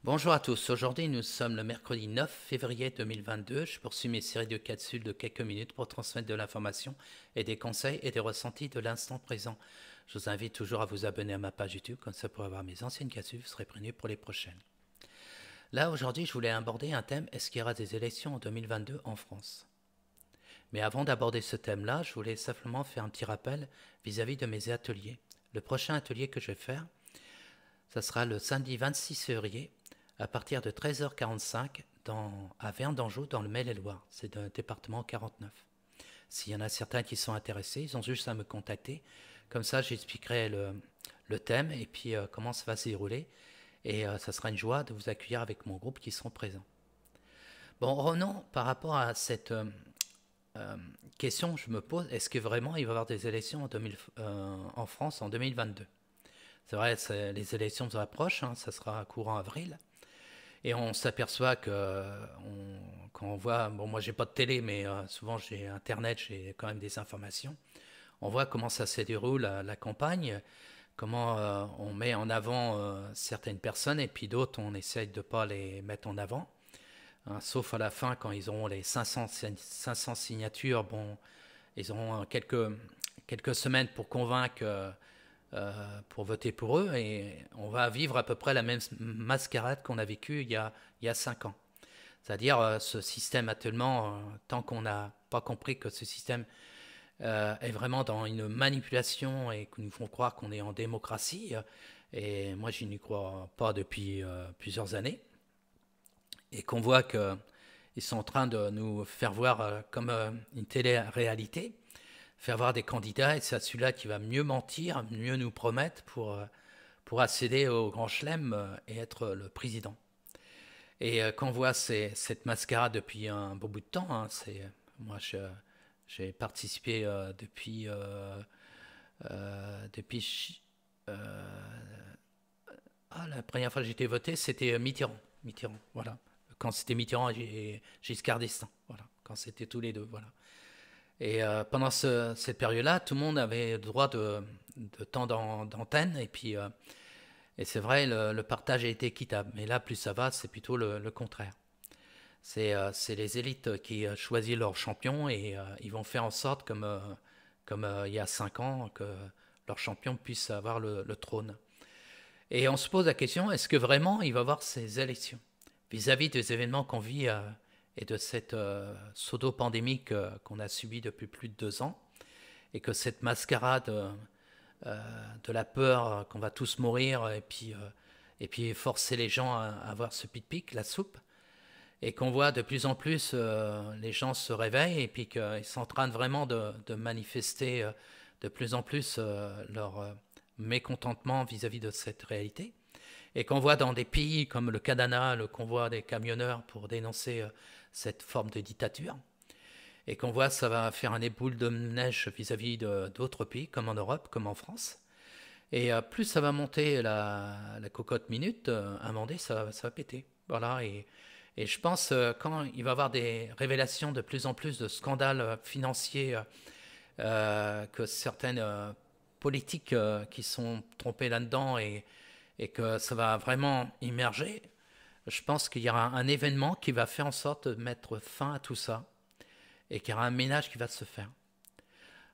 Bonjour à tous, aujourd'hui nous sommes le mercredi 9 février 2022. Je poursuis mes séries de capsules de quelques minutes pour transmettre de l'information et des conseils et des ressentis de l'instant présent. Je vous invite toujours à vous abonner à ma page YouTube, comme ça pour avoir mes anciennes capsules, vous serez prévenus pour les prochaines. Là aujourd'hui je voulais aborder un thème, est-ce qu'il y aura des élections en 2022 en France? Mais avant d'aborder ce thème-là, je voulais simplement faire un petit rappel vis-à-vis de mes ateliers. Le prochain atelier que je vais faire, ça sera le samedi 26 février à partir de 13h45 à Vern d'Anjou dans le Maine-et-Loire. C'est un département 49. S'il y en a certains qui sont intéressés, ils ont juste à me contacter. Comme ça, j'expliquerai le thème et puis comment ça va se dérouler. Et ça sera une joie de vous accueillir avec mon groupe qui seront présents. Bon, revenons par rapport à cette question que je me pose. Est-ce que vraiment il va y avoir des élections en France en 2022? C'est vrai, les élections se rapprochent, hein, ça sera courant avril. Et on s'aperçoit que quand on voit, bon moi j'ai pas de télé, mais souvent j'ai internet, j'ai quand même des informations. On voit comment ça se déroule la campagne, comment on met en avant certaines personnes et puis d'autres on essaye de pas les mettre en avant. Hein, sauf à la fin quand ils auront les 500 signatures, bon, ils auront quelques semaines pour convaincre pour voter pour eux et on va vivre à peu près la même mascarade qu'on a vécue il y a 5 ans. C'est-à-dire ce système actuellement, tant qu'on n'a pas compris que ce système est vraiment dans une manipulation et que nous font croire qu'on est en démocratie, et moi je n'y crois pas depuis plusieurs années, et qu'on voit qu'ils sont en train de nous faire voir comme une télé-réalité, faire voir des candidats et c'est celui-là qui va mieux mentir, mieux nous promettre pour accéder au grand chelem et être le président. Et quand on voit cette mascarade depuis un bon bout de temps, hein, moi j'ai participé depuis la première fois que j'ai été voté, c'était Mitterrand, voilà. Quand c'était Mitterrand et Giscard d'Estaing, voilà. Quand c'était tous les deux, voilà. Et pendant cette période-là, tout le monde avait le droit de temps d'antenne. Et puis, et c'est vrai, le partage a été équitable. Mais là, plus ça va, c'est plutôt le contraire. C'est les élites qui choisissent leurs champions et ils vont faire en sorte, comme il y a 5 ans, que leur champion puisse avoir le trône. Et on se pose la question, est-ce que vraiment il va y avoir ces élections vis-à-vis des événements qu'on vit et de cette pseudo-pandémie qu'on a subie depuis plus de 2 ans, et que cette mascarade de la peur qu'on va tous mourir, et puis forcer les gens à avoir ce pic-pic, la soupe, et qu'on voit de plus en plus les gens se réveillent, et puis qu'ils sont en train vraiment de manifester de plus en plus leur mécontentement vis-à-vis de cette réalité. Et qu'on voit dans des pays comme le Canada, le convoi des camionneurs pour dénoncer cette forme de dictature, et qu'on voit ça va faire un éboule de neige vis-à-vis d'autres pays, comme en Europe, comme en France. Et plus ça va monter la cocotte minute, un moment donné, ça va péter. Voilà, et je pense quand il va y avoir des révélations de plus en plus de scandales financiers, que certaines politiques qui sont trompées là-dedans et que ça va vraiment immerger, je pense qu'il y aura un événement qui va faire en sorte de mettre fin à tout ça et qu'il y aura un ménage qui va se faire.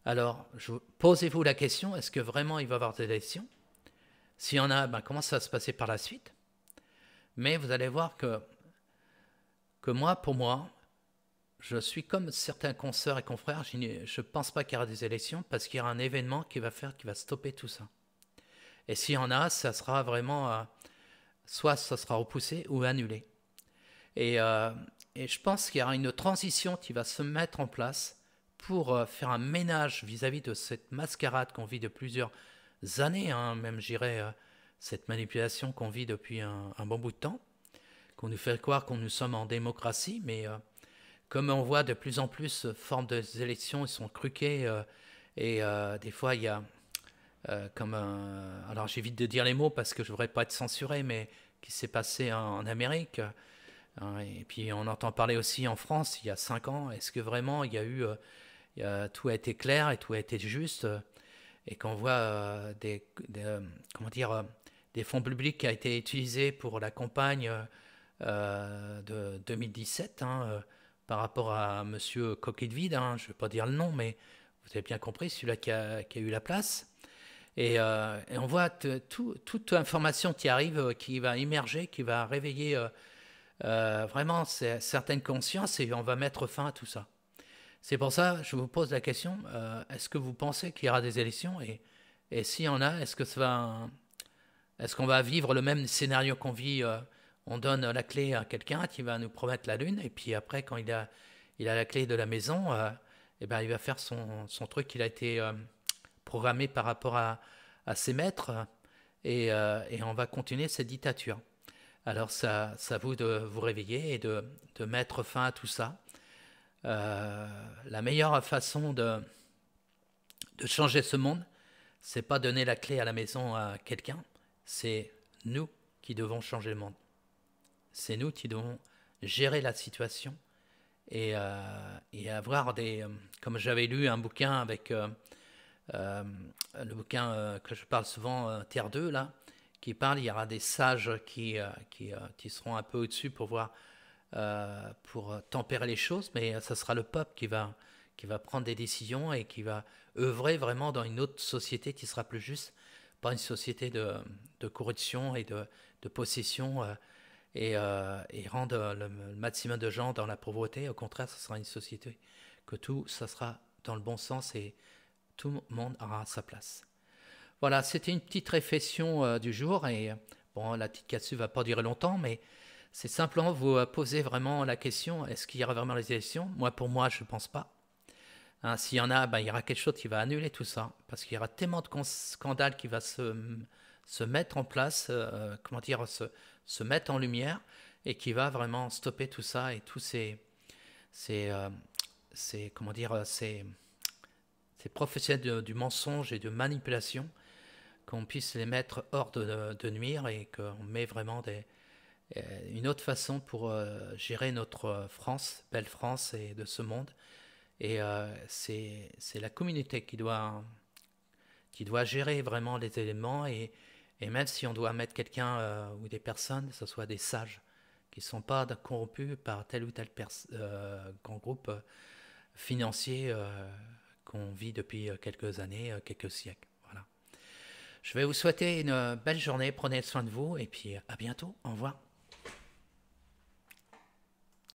Alors, posez-vous la question, est-ce que vraiment il va y avoir des élections? S'il y en a, ben, comment ça va se passer par la suite? Mais vous allez voir que moi, pour moi, je suis comme certains consoeurs et confrères, je ne pense pas qu'il y aura des élections parce qu'il y aura un événement qui va stopper tout ça. Et s'il y en a, ça sera vraiment, soit ça sera repoussé ou annulé. Et, euh, et je pense qu'il y aura une transition qui va se mettre en place pour faire un ménage vis-à-vis de cette mascarade qu'on vit de plusieurs années, hein, même j'irais cette manipulation qu'on vit depuis un bon bout de temps, qu'on nous fait croire qu'on nous sommes en démocratie, mais comme on voit de plus en plus formes d'élections, ils sont truquées et des fois il y a comme un... Alors j'évite de dire les mots parce que je ne voudrais pas être censuré, mais qui s'est passé en Amérique. Et puis on entend parler aussi en France il y a 5 ans. Est-ce que vraiment il y a eu... tout a été clair et tout a été juste et qu'on voit comment dire, des fonds publics qui a été utilisé pour la campagne de 2017, par rapport à Monsieur Coquille Vide, je ne vais pas dire le nom, mais vous avez bien compris, celui-là qui a eu la place. Et on voit toute information qui arrive, qui va immerger, qui va réveiller vraiment certaines consciences, et on va mettre fin à tout ça. C'est pour ça que je vous pose la question, est-ce que vous pensez qu'il y aura des élections, et s'il y en a, est-ce qu'on va vivre le même scénario qu'on vit, on donne la clé à quelqu'un qui va nous promettre la lune, et puis après, quand il a la clé de la maison, et ben, il va faire son truc qu'il a été programmé par rapport à ses maîtres, et on va continuer cette dictature. Alors ça à vous de vous réveiller et de mettre fin à tout ça. La meilleure façon de changer ce monde, c'est pas donner la clé à la maison à quelqu'un, c'est nous qui devons changer le monde. C'est nous qui devons gérer la situation et avoir des... Comme j'avais lu un bouquin avec... le bouquin que je parle souvent, Terre 2, là, qui parle, il y aura des sages qui seront un peu au-dessus pour voir, pour tempérer les choses, mais ça sera le peuple qui va prendre des décisions et qui va œuvrer vraiment dans une autre société qui sera plus juste, pas une société de corruption et de possession, et rendre le maximum de gens dans la pauvreté. Au contraire, ce sera une société que tout, ça sera dans le bon sens et tout le monde aura sa place. Voilà, c'était une petite réflexion du jour, et bon, la petite cassure ne va pas durer longtemps, mais c'est simplement vous poser vraiment la question, est-ce qu'il y aura vraiment les élections? Moi, pour moi, je ne pense pas. S'il y en a, il y aura quelque chose qui va annuler tout ça, parce qu'il y aura tellement de scandales qui va se mettre en place, se mettre en lumière, et qui va vraiment stopper tout ça et tous ces professionnels du mensonge et de manipulation, qu'on puisse les mettre hors de nuire, et qu'on met vraiment une autre façon pour gérer notre France, belle France, et de ce monde. Et c'est la communauté qui doit gérer vraiment les éléments, et même si on doit mettre quelqu'un ou des personnes, que ce soit des sages qui ne sont pas corrompus par tel ou tel grand groupe financier qu'on vit depuis quelques années, quelques siècles. Voilà. Je vais vous souhaiter une belle journée, prenez soin de vous, et puis à bientôt, au revoir.